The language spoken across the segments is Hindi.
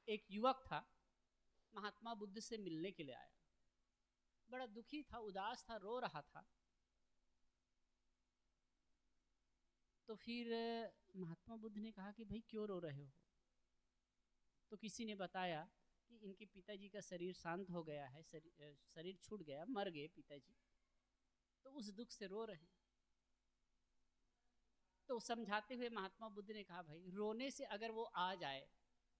एक युवक था, महात्मा बुद्ध से मिलने के लिए आया। बड़ा दुखी था, उदास था, रो रहा था। तो फिर महात्मा बुद्ध ने कहा कि भाई क्यों रो रहे हो? तो किसी ने बताया कि इनके पिताजी का शरीर शांत हो गया है, शरीर छूट गया, मर गए पिताजी, तो उस दुख से रो रहे हैं। तो समझाते हुए महात्मा बुद्ध ने कहा भाई रोने से अगर वो आ जाए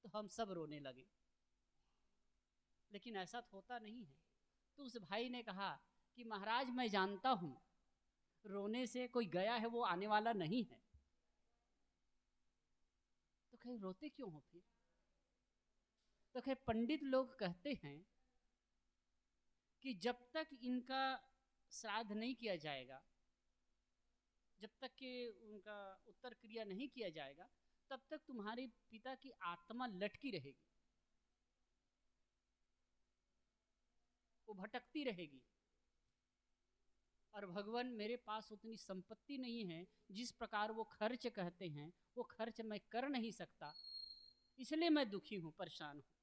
तो हम सब रोने लगे, लेकिन ऐसा तो होता नहीं है। तो उस भाई ने कहा कि महाराज मैं जानता हूं रोने से कोई गया है वो आने वाला नहीं है, तो कहे रोते क्यों हो फिर? तो कहे पंडित लोग कहते हैं कि जब तक इनका श्राद्ध नहीं किया जाएगा, जब तक कि उनका उत्तर क्रिया नहीं किया जाएगा, तब तक तुम्हारे पिता की आत्मा लटकी रहेगी, वो भटकती रहेगी। और भगवान मेरे पास उतनी संपत्ति नहीं है जिस प्रकार वो खर्च कहते हैं, वो खर्च मैं कर नहीं सकता, इसलिए मैं दुखी हूं, परेशान हूं।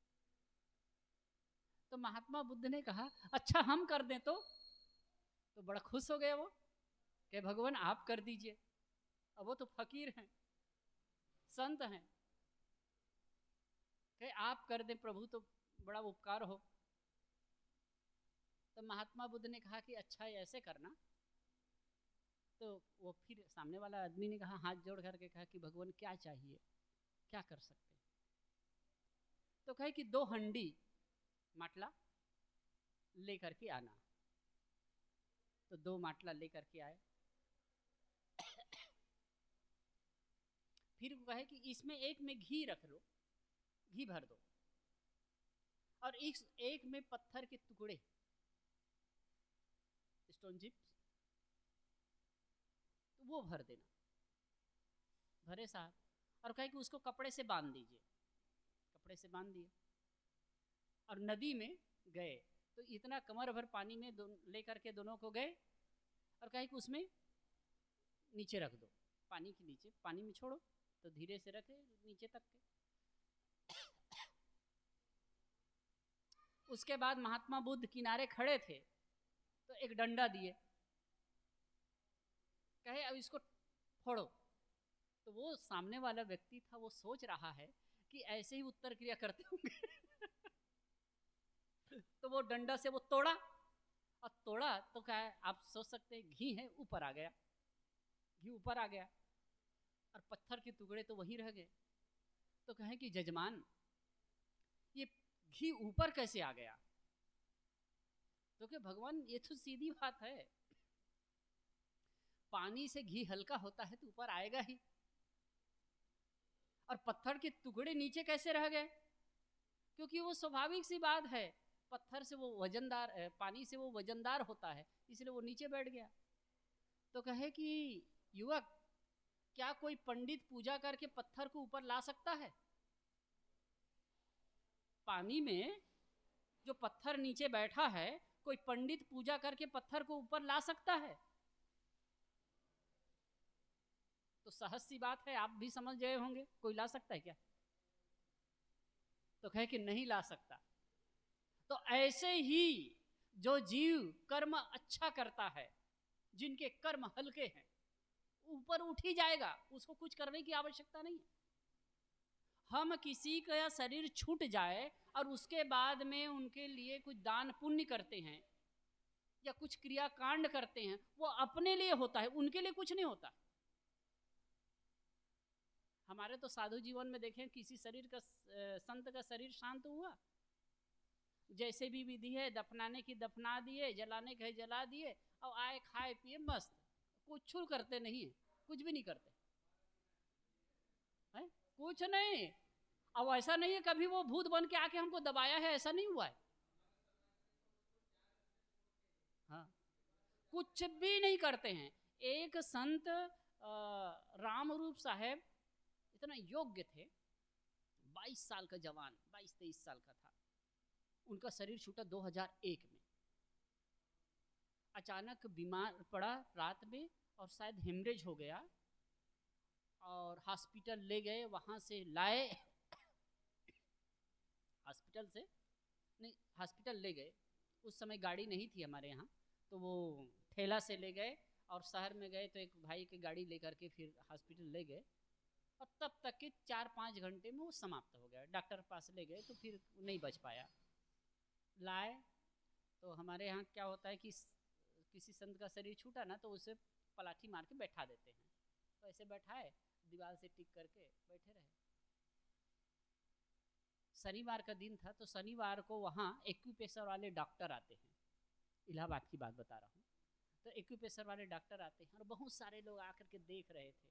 तो महात्मा बुद्ध ने कहा अच्छा हम कर दें तो बड़ा खुश हो गया वो कि भगवान आप कर दीजिए। अब वो तो फकीर हैं, संत हैं, कि आप कर दें प्रभु तो बड़ा उपकार हो। तो महात्मा बुद्ध ने कहा कि अच्छा ऐसे करना। तो वो फिर सामने वाला आदमी ने कहा, हाथ जोड़ करके कहा कि भगवान क्या चाहिए, क्या कर सकते? तो कहे कि 2 हंडी माटला लेकर के आना। तो 2 माटला लेकर के आए। फिर कहे कि इसमें एक में घी रख लो, घी भर दो, और इस एक में पत्थर के टुकड़े, स्टोन चिप्स, तो वो भर देना। भरे साहब, और कहे कि उसको कपड़े से बांध दीजिए। कपड़े से बांध दिए और नदी में गए। तो इतना कमर भर पानी में लेकर के दोनों को गए और कहे कि उसमें नीचे रख दो, पानी के नीचे, पानी में छोड़ो। तो धीरे से रखे नीचे तक के। उसके बाद महात्मा बुद्ध किनारे खड़े थे तो एक डंडा दिए, कहे अब इसको फोड़ो। तो वो सामने वाला व्यक्ति था, वो सोच रहा है कि ऐसे ही उत्तर क्रिया करते होंगे। तो वो डंडा से वो तोड़ा, और तोड़ा तो क्या है, आप सोच सकते हैं घी है, ऊपर आ गया, घी ऊपर आ गया, और पत्थर के टुकड़े तो वहीं रह गए। तो कहें कि जजमान ये घी ऊपर कैसे आ गया? तो क्या भगवान ये तो सीधी बात है, पानी से घी हल्का होता है तो ऊपर आएगा ही, और पत्थर के टुकड़े नीचे कैसे रह गए? क्योंकि वो स्वाभाविक सी बात है, पत्थर से वो वजनदार, पानी से वो वजनदार होता है, इसलिए वो नीचे बैठ गया। तो कहे कि युवक क्या कोई पंडित पूजा करके पत्थर को ऊपर ला सकता है? पानी में जो पत्थर नीचे बैठा है, कोई पंडित पूजा करके पत्थर को ऊपर ला सकता है? तो सहज सी बात है, आप भी समझ गए होंगे, कोई ला सकता है क्या? तो कहे कि नहीं ला सकता। तो ऐसे ही जो जीव कर्म अच्छा करता है, जिनके कर्म हल्के हैं, ऊपर उठ ही जाएगा, उसको कुछ करने की आवश्यकता नहीं है। हम किसी का शरीर छूट जाए और उसके बाद में उनके लिए कुछ दान पुण्य करते हैं या कुछ क्रियाकांड करते हैं, वो अपने लिए होता है, उनके लिए कुछ नहीं होता। हमारे तो साधु जीवन में देखें, किसी शरीर का, संत का शरीर शांत हुआ, जैसे भी विधि है दफनाने की दफना दिए, जलाने के जला दिए, और आए खाए पिए मस्त, कुछ करते नहीं है, कुछ भी नहीं करते है, कुछ नहीं। अब ऐसा नहीं है कभी वो भूत बन के आके हमको दबाया है, ऐसा नहीं हुआ है। हाँ, कुछ भी नहीं करते हैं। एक संत राम रूप साहेब इतना योग्य थे, 22 साल का जवान, 22-23 साल का था, उनका शरीर छूटा 2001 में। अचानक बीमार पड़ा रात में, और शायद हेमरेज हो गया, और हॉस्पिटल ले गए, वहाँ से लाए, हॉस्पिटल से नहीं, हॉस्पिटल ले गए। उस समय गाड़ी नहीं थी हमारे यहाँ, तो वो ठेला से ले गए और शहर में गए तो एक भाई की गाड़ी लेकर के फिर हॉस्पिटल ले गए, और तब तक के 4-5 घंटे में वो समाप्त हो गया। डॉक्टर के पास ले गए तो फिर नहीं बच पाया। लाए तो हमारे यहाँ क्या होता है कि किसी संत का शरीर छूटा ना तो उसे पलाठी मार के बैठा देते हैं। तो ऐसे बैठाए, दीवार से टिक करके बैठे रहे। शनिवार का दिन था, तो शनिवार को वहाँ एक्यूप्रेशर वाले डॉक्टर आते हैं। इलाहाबाद की बात बता रहा हूँ। तो एक्यूप्रेशर वाले डॉक्टर आते हैं और बहुत सारे लोग आकर के देख रहे थे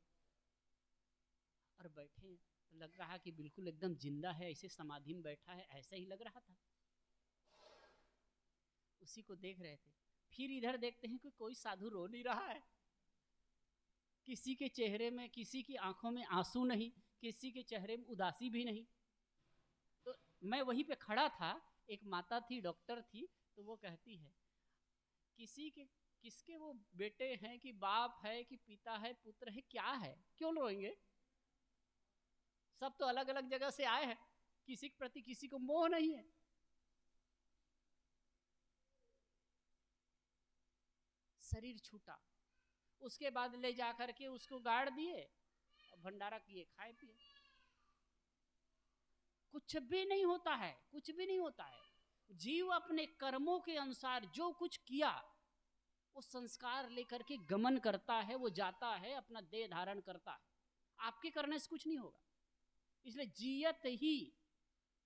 और बैठे, तो लग रहा कि बिल्कुल एकदम जिंदा है, ऐसे समाधि में बैठा है, ऐसा ही लग रहा था। उसी को देख रहे थे। फिर इधर देखते हैं कि कोई साधु रो नहीं रहा है, किसी के चेहरे में, किसी की आंखों में आंसू नहीं, किसी के चेहरे में उदासी भी नहीं। तो मैं वहीं पे खड़ा था, एक माता थी, डॉक्टर थी, तो वो कहती है किसके वो बेटे हैं कि बाप है कि पिता है, पुत्र है, क्या है, क्यों रोएंगे? सब तो अलग अलग जगह से आए हैं, किसी के प्रति किसी को मोह नहीं है। शरीर छूटा, उसके बाद ले जा करके उसको गाड़ दिए, भंडारा किए, खाए पिए। कुछ भी नहीं होता है, कुछ भी नहीं होता है। जीव अपने कर्मों के अनुसार जो कुछ किया वो संस्कार लेकर के गमन करता है, वो जाता है, अपना देह धारण करता है। आपके करने से कुछ नहीं होगा। इसलिए जियत ही,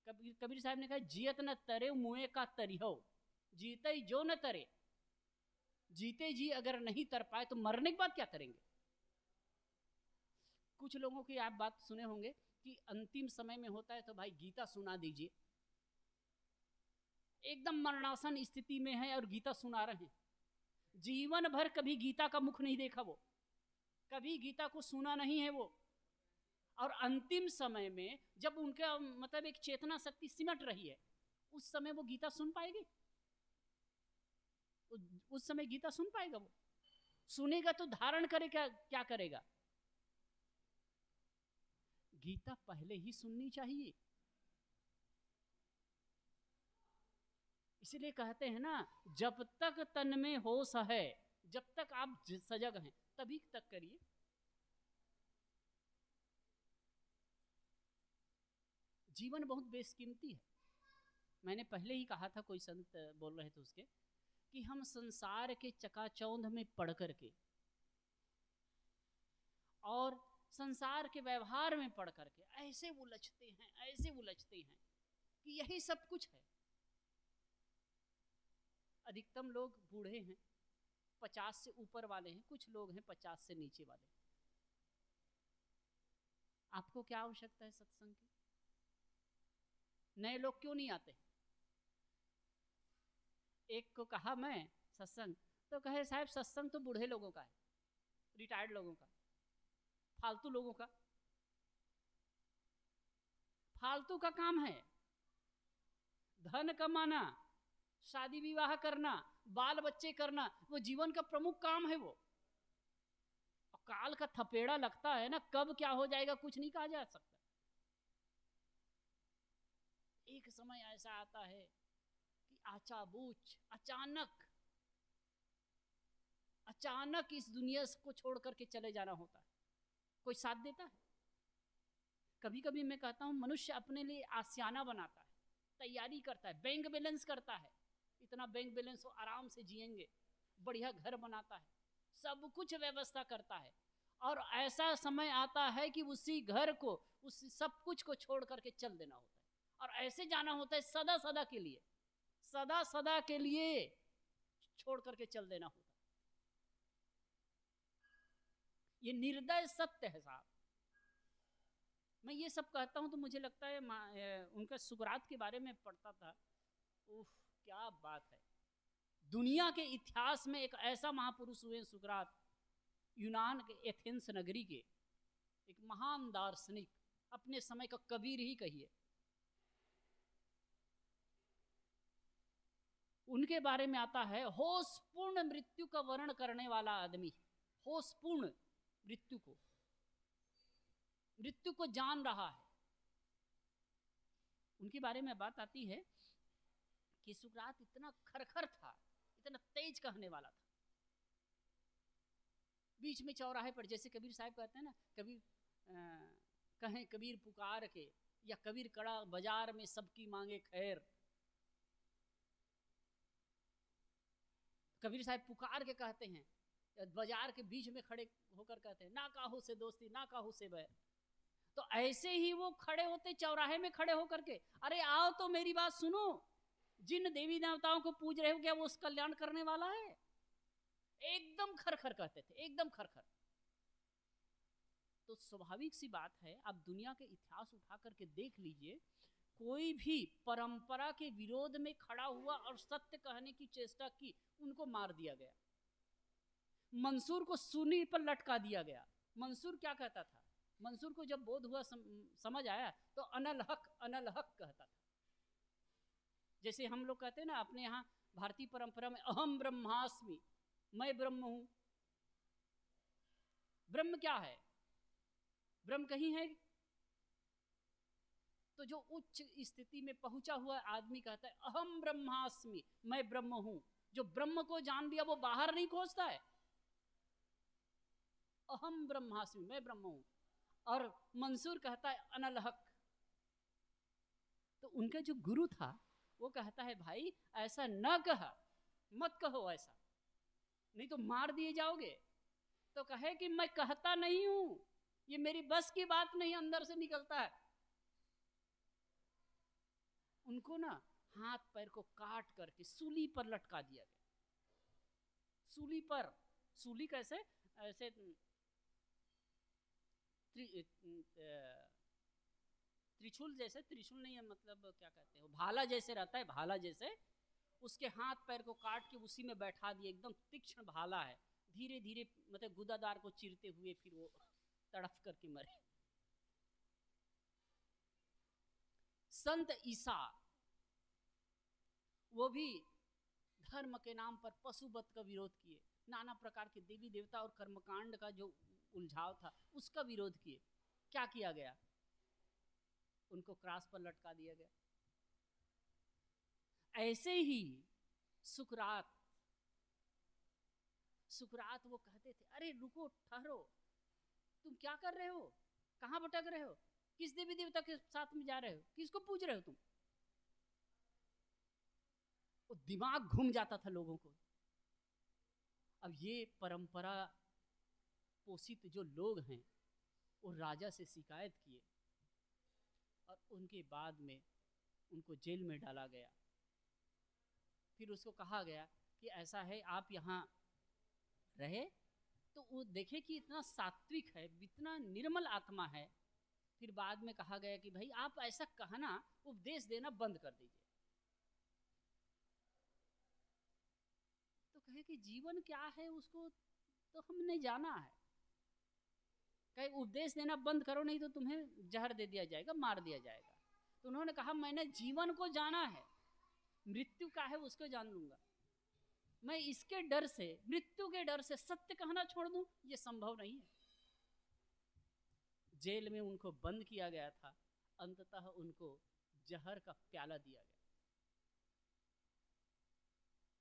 कबीर साहब ने कहा, जियत न तरे मुए का तरिहो, जीते ही जो न तरे। जीते जी अगर नहीं तर पाए तो मरने के बाद क्या करेंगे? कुछ लोगों की आप बात सुने होंगे कि अंतिम समय में होता है तो भाई गीता सुना दीजिए। एकदम मरणासन स्थिति में है और गीता सुना रहे हैं। जीवन भर कभी गीता का मुख नहीं देखा, वो कभी गीता को सुना नहीं है वो, और अंतिम समय में जब उनका मतलब एक चेतना शक्ति सिमट रही है, उस समय वो गीता सुन पाएगी? उस समय गीता सुन पाएगा? वो सुनेगा तो धारण करे, क्या करेगा? गीता पहले ही सुननी चाहिए। इसलिए कहते हैं ना, जब तक तन में होश है, जब तक आप सजग हैं, तभी तक करिए। जीवन बहुत बेशकीमती है। मैंने पहले ही कहा था, कोई संत बोल रहे थे उसके, कि हम संसार के चकाचौंध में पड़ करके और संसार के व्यवहार में पड़ करके ऐसे उलझते हैं कि यही सब कुछ है। अधिकतम लोग बूढ़े हैं, 50 से ऊपर वाले हैं, कुछ लोग हैं 50 से नीचे वाले। आपको क्या आवश्यकता है सत्संग की? नए लोग क्यों नहीं आते? एक को कहा मैं सत्संग, तो कहे साहब सत्संग तो बूढ़े लोगों का है, रिटायर्ड लोगों का, फालतू लोगों का। फालतू का काम है, धन कमाना, शादी विवाह करना, बाल बच्चे करना, वो जीवन का प्रमुख काम है। वो काल का थपेड़ा लगता है ना, कब क्या हो जाएगा कुछ नहीं कहा जा सकता। एक समय ऐसा आता है कि आचाबूच अचानक इस दुनिया को छोड़ करके चले जाना होता है। कोई साथ देता है? कभी कभी मैं कहता हूं, मनुष्य अपने लिए आसियाना बनाता है, तैयारी करता है, बैंक बैलेंस करता है, इतना बैंक बैलेंस हो, आराम से जिएंगे, बढ़िया घर बनाता है, सब कुछ व्यवस्था करता है, और ऐसा समय आता है कि उसी घर को, उस सब कुछ को छोड़ करके चल देना होता है, और ऐसे जाना होता है सदा सदा के लिए छोड़ करके चल देना होता है। ये निर्दय सत्य है साहब। मैं ये सब कहता हूं तो मुझे लगता है उनका सुकरात के बारे में पढ़ता था, उफ क्या बात है। दुनिया के इतिहास में एक ऐसा महापुरुष हुए सुकरात, यूनान के एथेंस नगरी के एक महान दार्शनिक, अपने समय का कबीर ही कहिए। उनके बारे में आता है, होशपूर्ण मृत्यु का वर्णन करने वाला आदमी, होशपूर्ण मृत्यु को जान रहा है। उनके बारे में बात आती है कि सुकरात इतना खरखर था, इतना तेज कहने वाला था। बीच में चौराहे पर, जैसे कबीर साहब कहते हैं ना, कबीर कहें कबीर पुकार के, या कबीर कड़ा बाजार में सबकी मांगे खैर। कबीर साहब पुकार के कहते हैं, बाजार के बीच में खड़े होकर कहते हैं, ना काहू से दोस्ती ना काहू से बैर। तो ऐसे ही वो खड़े होते चौराहे में खड़े होकर के, अरे आओ तो मेरी बात सुनो, जिन देवी देवताओं को पूज रहे हो क्या वो उस कल्याण करने वाला है? एकदम खरखर कहते थे, एकदम खरखर। तो स्वाभाविक सी बात है, आप दुनिया के इतिहास उठा करके देख लीजिए, कोई भी परंपरा के विरोध में खड़ा हुआ और सत्य कहने की चेष्टा की, उनको मार दिया गया। मंसूर को सूली पर लटका दिया गया। मंसूर क्या कहता था? मंसूर को जब बोध हुआ, समझ आया, तो अनल हक कहता था। जैसे हम लोग कहते हैं ना अपने यहाँ भारतीय परंपरा में, अहम ब्रह्मास्मि, मैं ब्रह्म हूं। ब्रह्म क्या है? ब्रह्म कहीं है? तो जो उच्च स्थिति में पहुंचा हुआ आदमी कहता है अहम ब्रह्मास्मि, मैं ब्रह्म हूं। जो ब्रह्म को जान लिया वो बाहर नहीं खोजता है। अहम ब्रह्मास्मि, मैं ब्रह्म हूं। और मंसूर कहता है अनल हक। तो उनका जो गुरु था वो कहता है भाई ऐसा न कहा, मत कहो ऐसा, नहीं तो मार दिए जाओगे। तो कहे कि मैं कहता नहीं हूं, ये मेरी बस की बात नहीं, अंदर से निकलता है। उनको ना हाथ पैर को काट करके सूली पर लटका दिया गया। सूली पर, सूली कैसे? ऐसे त्रिशूल जैसे, त्रिशूल नहीं है मतलब क्या कहते हैं, भाला जैसे रहता है, भाला जैसे उसके हाथ पैर को काट के उसी में बैठा दिए। एकदम तीक्ष्ण भाला है, धीरे धीरे मतलब गुदादार को चीरते हुए फिर वो तड़फ करके मरे। संत ईसा, वो भी धर्म के नाम पर पशुवध का विरोध किए, नाना प्रकार के देवी देवता और कर्मकांड का जो उलझाव था उसका विरोध किए। क्या किया गया? उनको क्रॉस पर लटका दिया गया। ऐसे ही सुकरात वो कहते थे, अरे रुको, ठहरो, तुम क्या कर रहे हो? कहां भटक रहे हो? किस देवी देवता के साथ में जा रहे हो? किसको पूज रहे हो तुम? वो दिमाग घूम जाता था लोगों को। अब ये परंपरा पोषित जो लोग हैं वो राजा से शिकायत किए और उनके बाद में उनको जेल में डाला गया। फिर उसको कहा गया कि ऐसा है आप यहाँ रहे, तो वो देखे कि इतना सात्विक है, इतना निर्मल आत्मा है। फिर बाद में कहा गया कि भाई आप ऐसा कहना, उपदेश देना बंद कर दीजिए। तो कहे कि जीवन क्या है उसको तो हमने जाना है, कहे उपदेश देना बंद करो नहीं तो तुम्हें जहर दे दिया जाएगा, मार दिया जाएगा। तो उन्होंने कहा मैंने जीवन को जाना है, मृत्यु का है उसको जान लूंगा। मैं इसके डर से, मृत्यु के डर से सत्य कहना छोड़ दूं, ये संभव नहीं है। जेल में उनको बंद किया गया था, अंततः उनको जहर का प्याला दिया गया।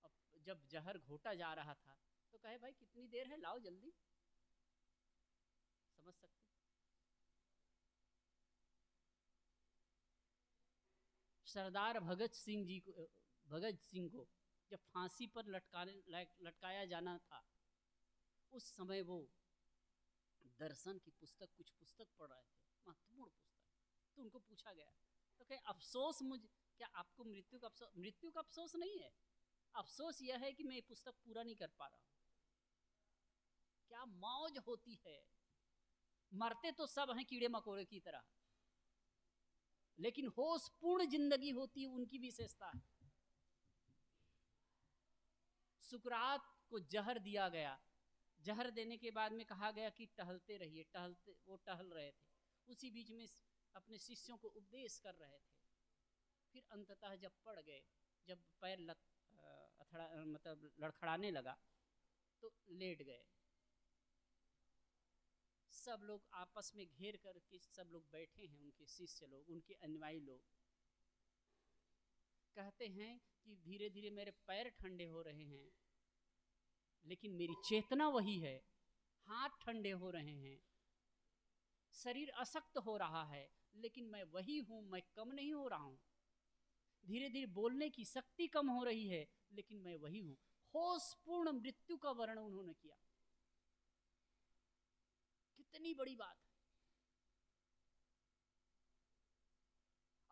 अब जब जहर घोटा जा रहा था तो कहे भाई कितनी देर है, लाओ जल्दी। समझ सकते? सरदार भगत सिंह को जब फांसी पर लटकाया जाना था, उस समय वो दर्शन की पुस्तक, कुछ पुस्तक पढ़ रहे थे, महत्वपूर्ण पुस्तक। तो उनको पूछा गया तो कहे अफसोस मुझे, क्या आपको मृत्यु का अफसोस? मृत्यु का अफसोस नहीं है, अफसोस यह है कि मैं ये पुस्तक पूरा नहीं कर पा रहा हूं। क्या मौज होती है, मरते तो सब हैं कीड़े मकोड़े की तरह, लेकिन होश पूर्ण जिंदगी होती है, उनकी विशेषता है। सुकरात को जहर दिया गया। जहर देने के बाद में कहा गया कि टहलते रहिए। वो टहल रहे थे, उसी बीच में अपने शिष्यों को उपदेश कर रहे थे। फिर अंततः जब पड़ गए, जब पैर मतलब लड़खड़ाने लगा तो लेट गए। सब लोग आपस में घेर करके सब लोग बैठे हैं, उनके शिष्य लोग, उनके अनुयायी लोग। कहते हैं कि धीरे धीरे मेरे पैर ठंडे हो रहे हैं, लेकिन मेरी चेतना वही है। हाथ ठंडे हो रहे हैं, शरीर अशक्त हो रहा है, लेकिन मैं वही हूँ, मैं कम नहीं हो रहा हूँ। धीरे धीरे बोलने की शक्ति कम हो रही है, लेकिन मैं वही हूँ। होशपूर्ण मृत्यु का वर्णन उन्होंने किया। कितनी बड़ी बात है।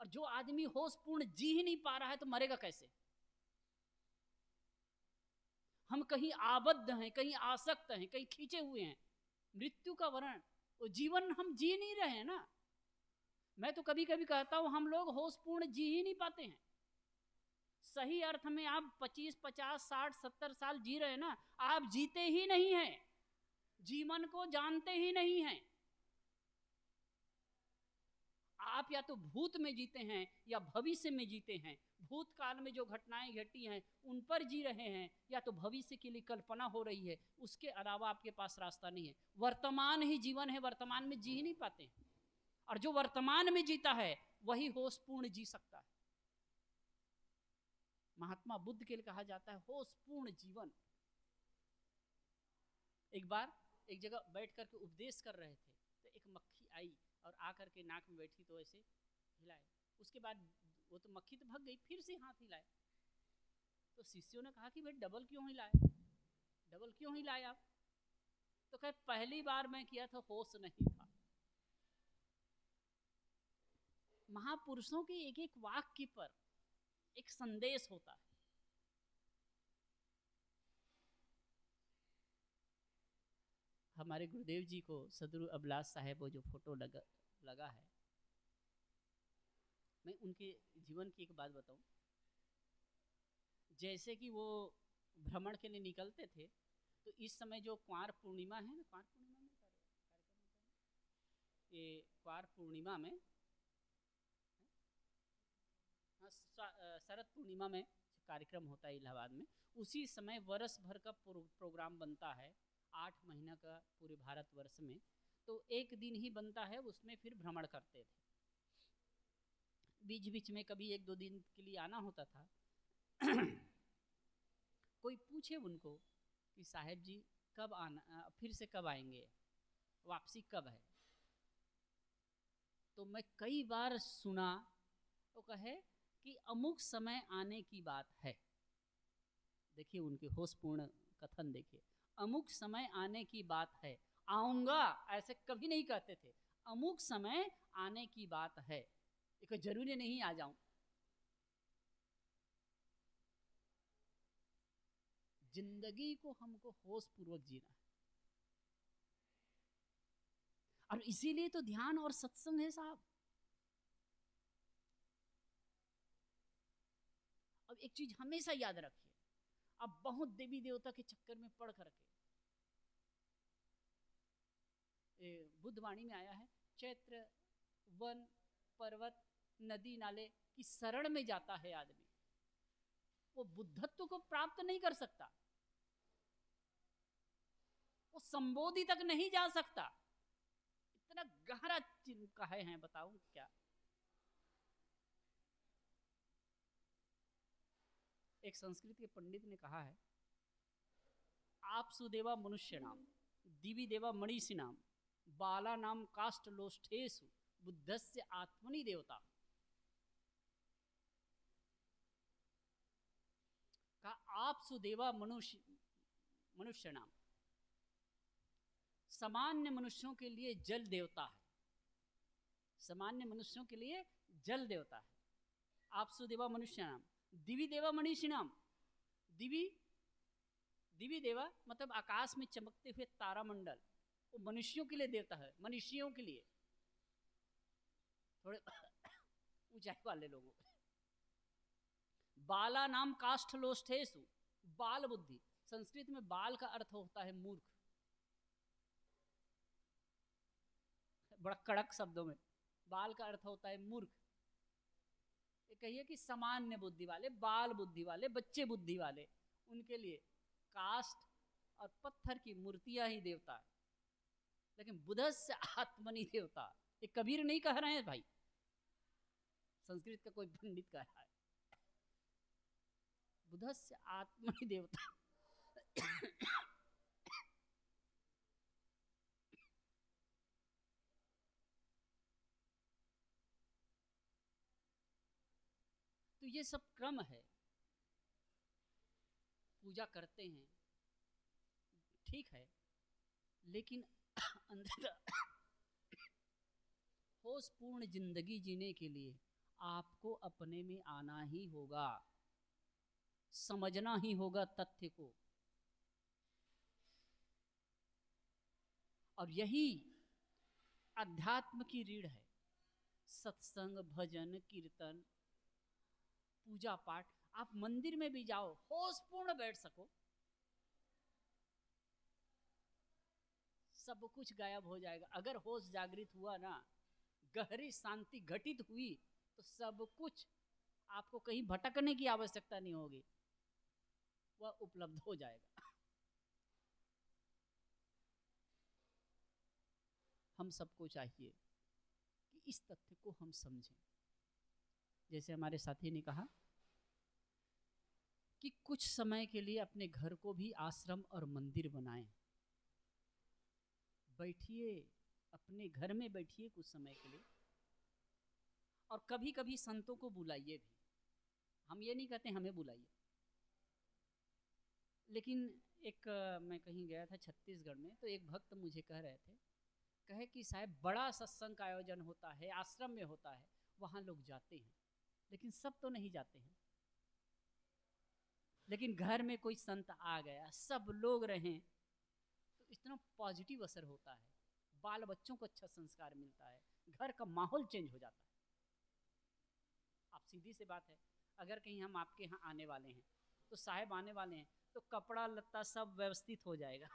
और जो आदमी होशपूर्ण जी ही नहीं पा रहा है तो मरेगा कैसे? हम कहीं आबद्ध हैं, कहीं आसक्त हैं, कहीं खींचे हुए हैं। मृत्यु का वर्णन, वो जीवन हम जी नहीं रहे हैं ना। मैं तो कभी कभी कहता हूं हम लोग होशपूर्ण जी ही नहीं पाते हैं। सही अर्थ में आप 25, 50, 60, 70 साल जी रहे हैं ना, आप जीते ही नहीं हैं, जीवन को जानते ही नहीं हैं। आप या तो भूत में जीते हैं या भविष्य में जीते हैं। भूतकाल में जो घटनाएं घटी हैं उन पर जी रहे हैं, या तो भविष्य के लिए कल्पना हो रही है, उसके अलावा आपके पास रास्ता नहीं है। वर्तमान ही जीवन है, वर्तमान में जी ही नहीं पाते हैं। और जो वर्तमान में जीता है वही होशपूर्ण जी सकता है। महात्मा बुद्ध के लिए कहा जाता है होशपूर्ण जीवन। एक बार एक जगह बैठ करके उपदेश कर रहे थे, तो एक मक्खी आई और आकर के नाक में बैठी तो ऐसे हिलाए। उसके बाद वो तो मक्खी तो भाग गई, फिर से हाथ हिलाए। तो शिष्यों ने कहा कि भाई डबल क्यों हिलाए, डबल क्यों हिलाए आप? तो कहे पहली बार मैं किया था, होश नहीं था। महापुरुषों के एक एक वाक्य पर एक संदेश होता है। हमारे गुरुदेव जी को सदगुरु अभिलाष साहेब वो जो फोटो लगा है, मैं उनके जीवन की एक बात बताऊं। जैसे कि वो भ्रमण के लिए निकलते थे, तो इस समय जो कुंवार पूर्णिमा है ना, कुंवार पूर्णिमा में ये कुंवार पूर्णिमा में, शरद पूर्णिमा में कार्यक्रम होता है इलाहाबाद में। उसी समय वर्ष भर का प्रोग्राम बनता है, 8 महीना का पूरे भारतवर्ष में। तो एक दिन ही बनता है, उसमें फिर भ्रमण करते थे। बीच बीच में कभी 1-2 दिन के लिए आना होता था। कोई पूछे उनको कि साहेब जी कब आना, फिर से कब आएंगे, वापसी कब है? तो मैं कई बार सुना तो कहे कि अमुक समय आने की बात है। देखिए उनके होशपूर्ण कथन देखिए, अमुक समय आने की बात है। आऊंगा ऐसे कभी नहीं कहते थे, अमुक समय आने की बात है। एक जरूरी नहीं आ जाऊं। जिंदगी को हमको होशपूर्वक जीना है, और इसीलिए तो ध्यान और सत्संग है साहब। अब एक चीज हमेशा याद रखिए, अब बहुत देवी देवता के चक्कर में पड़ करके, बुद्धवाणी में आया है, चैत्र वन पर्वत नदी नाले की शरण में जाता है आदमी, वो बुद्धत्व को प्राप्त नहीं कर सकता, वो संबोधि तक नहीं जा सकता। इतना गहरा कहे हैं, बताऊं क्या। एक संस्कृत के पंडित ने कहा है, आप सुदेवा मनुष्य नाम दिवी देवा मणिषि नाम बाला नाम काष्ट लोष्ठेषु बुद्धस्य आत्मनि देवता। का आप सुदेवा मनुष्य नाम, सामान्य मनुष्यों के लिए जल देवता है, सामान्य मनुष्यों के लिए जल देवता है। आप सुदेवा मनुष्य नाम दिवी देवा मनीषी नाम, दिवी देवा मतलब आकाश में चमकते हुए तारामंडल, वो मनुष्यों के लिए देवता है, मनुष्यों के लिए, थोड़े ऊंचाई वाले लोगों। बाला नाम काष्ठ लोष्ठेषु, बाल बुद्धि, संस्कृत में बाल का अर्थ होता है मूर्ख, बड़ा कड़क शब्दों में बाल का अर्थ होता है मूर्ख। ये कहिए कि सामान्य बुद्धि वाले, बाल बुद्धि वाले, बच्चे बुद्धि वाले, उनके लिए काष्ठ और पत्थर की मूर्तियां ही देवता है। लेकिन बुद्धस्य आत्मनि देवता, ये कबीर नहीं कह रहे हैं भाई, संस्कृत का कोई पंडित कह रहा है। बुधस्य आत्मनि देवता। तो ये सब क्रम है, पूजा करते हैं ठीक है, लेकिन अंदर होश पूर्ण जिंदगी जीने के लिए आपको अपने में आना ही होगा, समझना ही होगा तथ्य को। और यही अध्यात्म की रीढ़ है। सत्संग, भजन, कीर्तन, पूजा पाठ। आप मंदिर में भी जाओ, होश पूर्ण बैठ सको, सब कुछ गायब हो जाएगा। अगर होश जागृत हुआ ना, गहरी शांति घटित हुई, तो सब कुछ, आपको कहीं भटकने की आवश्यकता नहीं होगी, वह उपलब्ध हो जाएगा। हम सबको चाहिए कि इस तथ्य को हम समझें। जैसे हमारे साथी ने कहा कि कुछ समय के लिए अपने घर को भी आश्रम और मंदिर बनाएं। बैठिए, अपने घर में बैठिए कुछ समय के लिए, और कभी कभी संतों को बुलाइए भी। हम ये नहीं कहते हमें बुलाइए, लेकिन एक मैं कहीं गया था छत्तीसगढ़ में, तो एक भक्त मुझे कह रहे थे, कहे कि साहब बड़ा सत्संग का आयोजन होता है, आश्रम में होता है, वहाँ लोग जाते हैं, लेकिन सब तो नहीं जाते हैं। लेकिन घर में कोई संत आ गया, सब लोग रहें, तो इतना पॉजिटिव असर होता है, बाल बच्चों को अच्छा संस्कार मिलता है, घर का माहौल चेंज हो जाता है। आप सीधी सी बात है, अगर कहीं हम आपके यहाँ आने वाले हैं, तो साहब आने वाले हैं, तो कपड़ा लत्ता सब व्यवस्थित हो जाएगा,